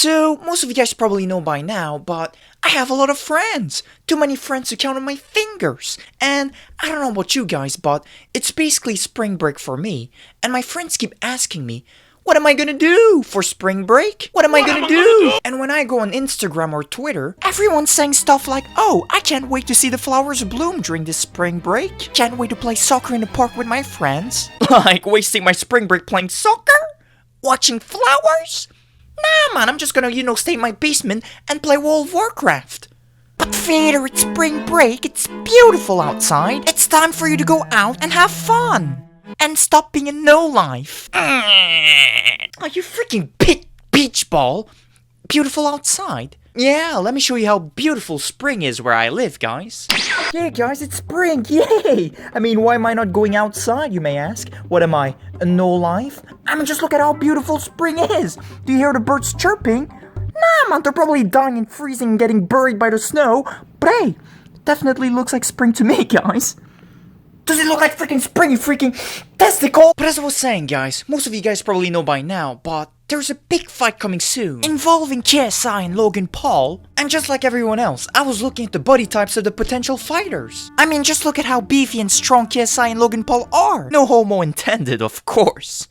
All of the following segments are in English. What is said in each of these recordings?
So, most of you guys probably know by now, but I have a lot of friends. Too many friends to count on my fingers. And I don't know about you guys, but it's basically spring break for me. And my friends keep asking me, what am I gonna do for spring break? What am I gonna do? And when I go on Instagram or Twitter, everyone's saying stuff like, oh, I can't wait to see the flowers bloom during this spring break. Can't wait to play soccer in the park with my friends. Like, wasting my spring break playing soccer? Watching flowers? Nah, man, I'm just gonna, stay in my basement and play World of Warcraft. But Vader, it's spring break, it's beautiful outside. It's time for you to go out and have fun. And stop being a no-life. Oh, you freaking beach ball. Beautiful outside. Yeah, let me show you how beautiful spring is where I live, guys. Yeah, guys, it's spring, yay! I mean, why am I not going outside, you may ask? What am I, a no-life? I mean, just look at how beautiful spring is! Do you hear the birds chirping? Nah, man, they're probably dying and freezing and getting buried by the snow. But hey, definitely looks like spring to me, guys. Does it look like freaking spring, you freaking testicle? But as I was saying, guys, most of you guys probably know by now, but there's a big fight coming soon involving KSI and Logan Paul. And just like everyone else, I was looking at the body types of the potential fighters. I mean, just look at how beefy and strong KSI and Logan Paul are. No homo intended, of course.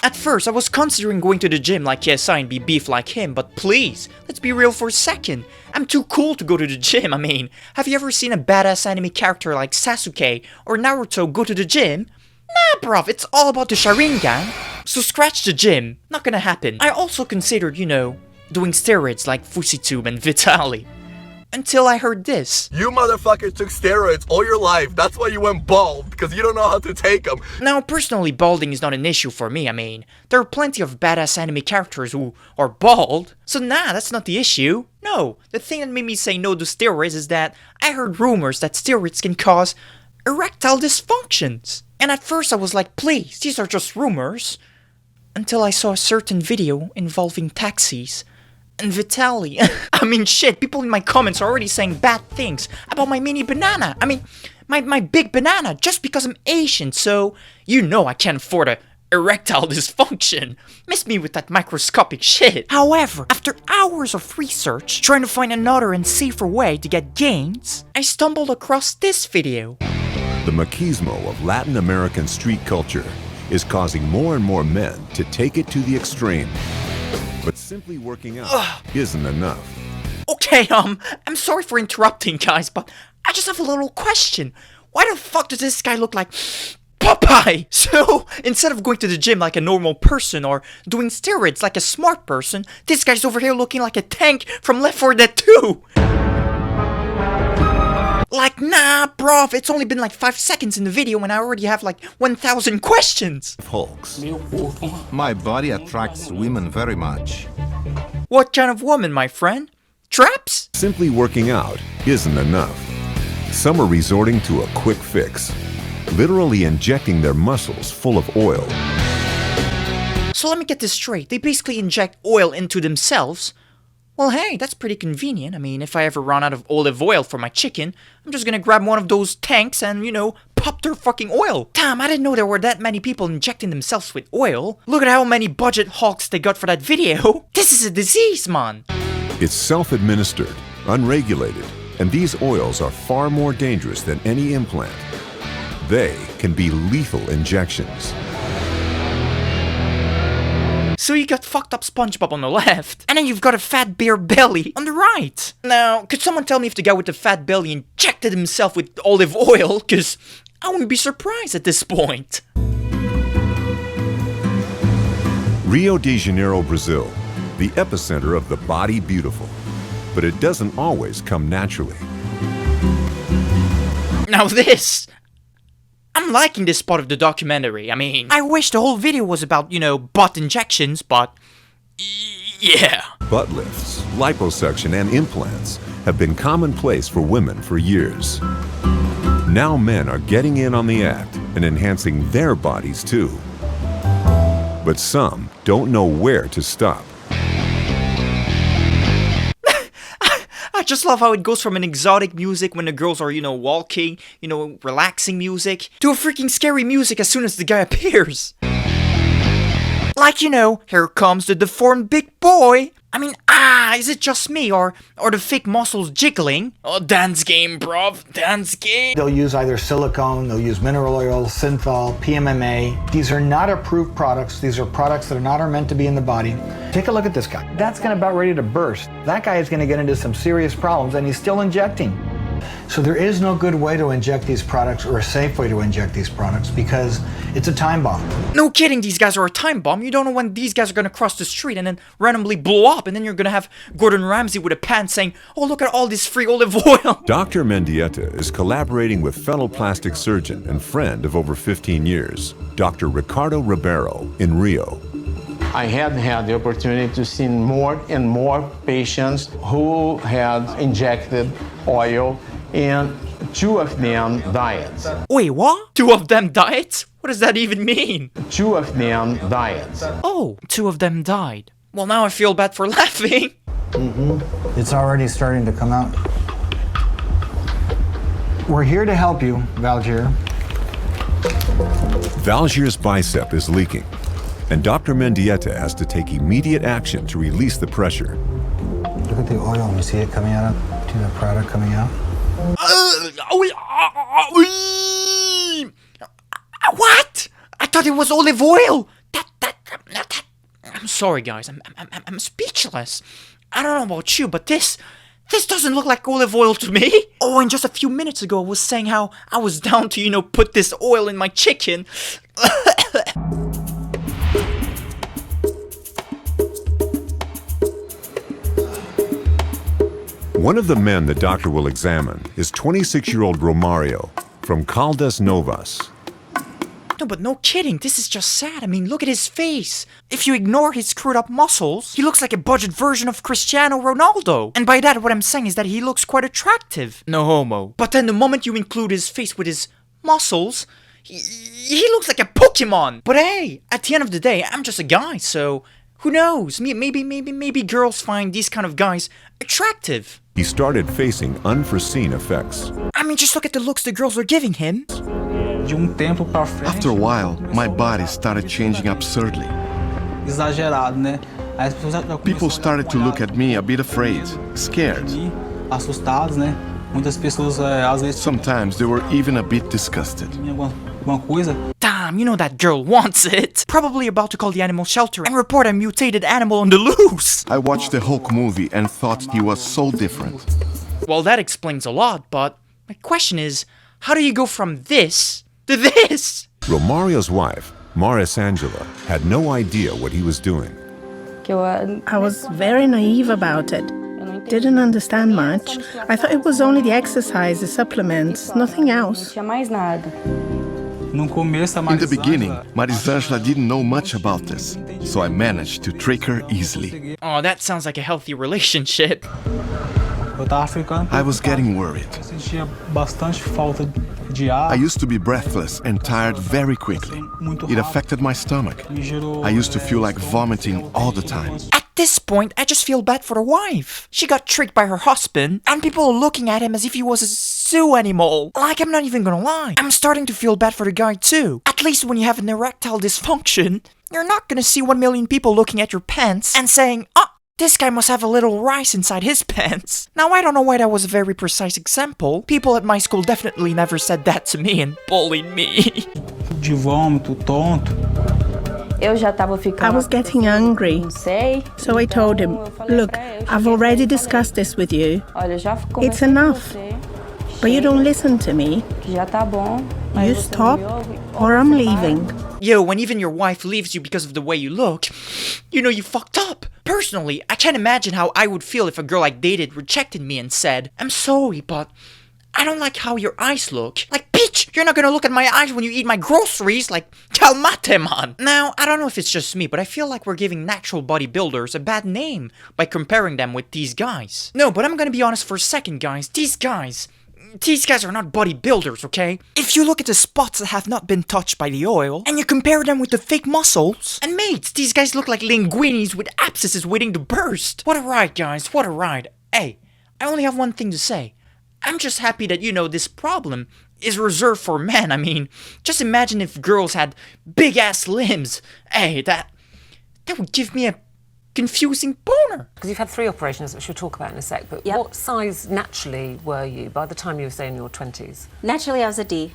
At first, I was considering going to the gym like KSI and be beef like him, but please, let's be real for a second. I'm too cool to go to the gym, I mean, have you ever seen a badass anime character like Sasuke or Naruto go to the gym? Nah, bruv, it's all about the Sharingan. So scratch the gym, not gonna happen. I also considered, doing steroids like Fusitube and Vitali. Until I heard this. You motherfuckers took steroids all your life. That's why you went bald, because you don't know how to take them. Now, personally, balding is not an issue for me. I mean, there are plenty of badass anime characters who are bald. So nah, that's not the issue. No, the thing that made me say no to steroids is that I heard rumors that steroids can cause erectile dysfunctions. And at first I was like, please, these are just rumors. Until I saw a certain video involving taxis. And Vitali. I mean, shit, people in my comments are already saying bad things about my mini banana. I mean, my big banana, just because I'm Asian, so I can't afford a erectile dysfunction. Miss me with that microscopic shit. However, after hours of research, trying to find another and safer way to get gains, I stumbled across this video. The machismo of Latin American street culture is causing more and more men to take it to the extreme. But simply working out isn't enough. Okay, I'm sorry for interrupting, guys, but I just have a little question. Why the fuck does this guy look like Popeye? So, instead of going to the gym like a normal person or doing steroids like a smart person, this guy's over here looking like a tank from Left 4 Dead 2. Like, nah, bruv, it's only been like 5 seconds in the video and I already have like 1,000 questions. Folks, my body attracts women very much. What kind of woman, my friend? Traps? Simply working out isn't enough. Some are resorting to a quick fix, literally injecting their muscles full of oil. So let me get this straight. They basically inject oil into themselves. Well, hey, that's pretty convenient. I mean, if I ever run out of olive oil for my chicken, I'm just gonna grab one of those tanks and, pop their fucking oil. Damn, I didn't know there were that many people injecting themselves with oil. Look at how many budget hawks they got for that video. This is a disease, man. It's self-administered, unregulated, and these oils are far more dangerous than any implant. They can be lethal injections. So you got fucked up SpongeBob on the left, and then you've got a fat bear belly on the right. Now, could someone tell me if the guy with the fat belly injected himself with olive oil? Cause I wouldn't be surprised at this point. Rio de Janeiro, Brazil, the epicenter of the body beautiful. But it doesn't always come naturally. Now this... I'm liking this part of the documentary. I mean, I wish the whole video was about, butt injections, but... yeah. Butt lifts, liposuction, and implants have been commonplace for women for years. Now men are getting in on the act and enhancing their bodies too. But some don't know where to stop. I just love how it goes from an exotic music when the girls are, walking, relaxing music, to a freaking scary music as soon as the guy appears. Like, here comes the deformed big boy. I mean, is it just me, or the fake muscles jiggling? Oh, dance game, bruv, dance game. They'll use either silicone, they'll use mineral oil, synthol, PMMA. These are not approved products. These are products that are meant to be in the body. Take a look at this guy. That's about ready to burst. That guy is gonna get into some serious problems, and he's still injecting. So there is no good way to inject these products, or a safe way to inject these products, because it's a time bomb. No kidding, these guys are a time bomb. You don't know when these guys are gonna cross the street and then randomly blow up, and then you're gonna have Gordon Ramsay with a pan saying, "Oh, look at all this free olive oil." Dr. Mendieta is collaborating with fellow plastic surgeon and friend of over 15 years, Dr. Ricardo Ribeiro in Rio. I had the opportunity to see more and more patients who had injected oil, and 2 of them died. Wait, what? 2 of them died? What does that even mean? 2 of them died. Oh, 2 of them died. Well, now I feel bad for laughing. It's already starting to come out. We're here to help you, Valgir. Valgir's bicep is leaking, and Dr. Mendieta has to take immediate action to release the pressure. Look at the oil. You see it coming out? See the product coming out? What? I thought it was olive oil. I'm sorry, guys. I'm speechless. I don't know about you, but this doesn't look like olive oil to me. Oh, and just a few minutes ago, I was saying how I was down to, put this oil in my chicken. One of the men the doctor will examine is 26-year-old Romario from Caldas Novas. No, but no kidding, this is just sad. I mean, look at his face. If you ignore his screwed up muscles, he looks like a budget version of Cristiano Ronaldo. And by that, what I'm saying is that he looks quite attractive. No homo. But then the moment you include his face with his muscles, he looks like a Pokemon. But hey, at the end of the day, I'm just a guy, so who knows? Maybe girls find these kind of guys attractive. He started facing unforeseen effects. I mean, just look at the looks the girls are giving him. After a while, my body started changing absurdly. People started to look at me a bit afraid, scared. Sometimes they were even a bit disgusted. Damn, that girl wants it. Probably about to call the animal shelter and report a mutated animal on the loose. I watched the Hulk movie and thought he was so different. Well, that explains a lot, but my question is, how do you go from this to this? Romario's wife, Maris Angela, had no idea what he was doing. I was very naive about it. Didn't understand much. I thought it was only the exercise, the supplements, nothing else. In the beginning, Marisangela didn't know much about this, so I managed to trick her easily. Oh, that sounds like a healthy relationship. I was getting worried. I used to be breathless and tired very quickly. It affected my stomach. I used to feel like vomiting all the time. At this point, I just feel bad for the wife. She got tricked by her husband, and people are looking at him as if he was a zoo animal. Like, I'm not even gonna lie, I'm starting to feel bad for the guy too. At least when you have an erectile dysfunction, you're not gonna see 1 million people looking at your pants and saying, this guy must have a little rice inside his pants. Now, I don't know why that was a very precise example. People at my school definitely never said that to me and bullied me. I was getting angry, so I told him, look, I've already discussed this with you. It's enough. But you don't listen to me. You stop, or I'm leaving. Yo, when even your wife leaves you because of the way you look, you fucked up. Personally, I can't imagine how I would feel if a girl I dated rejected me and said, I'm sorry, but I don't like how your eyes look. Like, bitch, you're not gonna look at my eyes when you eat my groceries. Like, calmate, man. Now, I don't know if it's just me, but I feel like we're giving natural bodybuilders a bad name by comparing them with these guys. No, but I'm gonna be honest for a second, guys. These guys are not bodybuilders, okay? If you look at the spots that have not been touched by the oil, and you compare them with the fake muscles, and mates, these guys look like linguinis with abscesses waiting to burst. What a ride, guys, what a ride. Hey, I only have one thing to say. I'm just happy that, this problem is reserved for men. I mean, just imagine if girls had big-ass limbs. Hey, That would give me a confusing boner. Because you've had 3 operations, which we'll talk about in a sec, but what size naturally were you by the time you were, say, in your 20s? Naturally, I was a D.